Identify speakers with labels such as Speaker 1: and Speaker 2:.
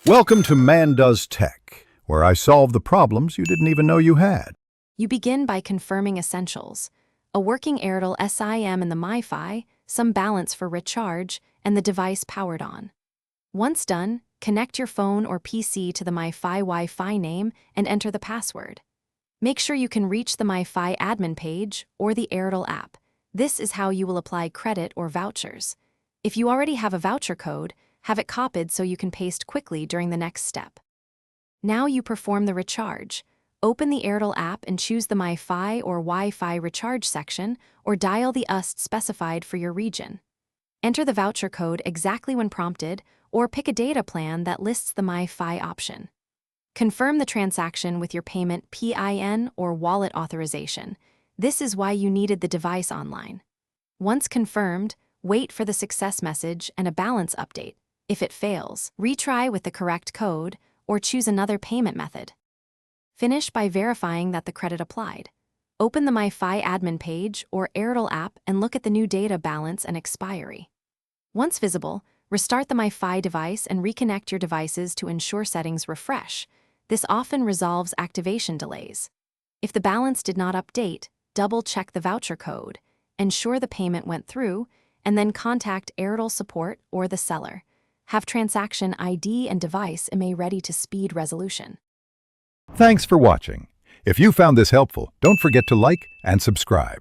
Speaker 1: Welcome to Man Does Tech, where I solve the problems you didn't even know you had.
Speaker 2: You begin by confirming essentials: a working Airtel SIM and the MiFi, some balance for recharge, and the device powered on. Once done, connect your phone or PC to the MiFi Wi-Fi name and enter the password. Make sure you can reach the MiFi admin page or the Airtel app. This is how you will apply credit or vouchers. If you already have a voucher code, have it copied so you can paste quickly during the next step. Now you perform the recharge. Open the Airtel app and choose the MiFi or Wi-Fi recharge section, or dial the UST specified for your region. Enter the voucher code exactly when prompted, or pick a data plan that lists the MiFi option. Confirm the transaction with your payment PIN or wallet authorization. This is why you needed the device online. Once confirmed, wait for the success message and a balance update. If it fails, retry with the correct code or choose another payment method. Finish by verifying that the credit applied. Open the MiFi admin page or Airtel app and look at the new data balance and expiry. Once visible, restart the MiFi device and reconnect your devices to ensure settings refresh. This often resolves activation delays. If the balance did not update, double-check the voucher code, ensure the payment went through, and then contact Airtel support or the seller. Have transaction ID and device IMEI ready to speed resolution.
Speaker 1: Thanks for watching. If you found this helpful, don't forget to like and subscribe.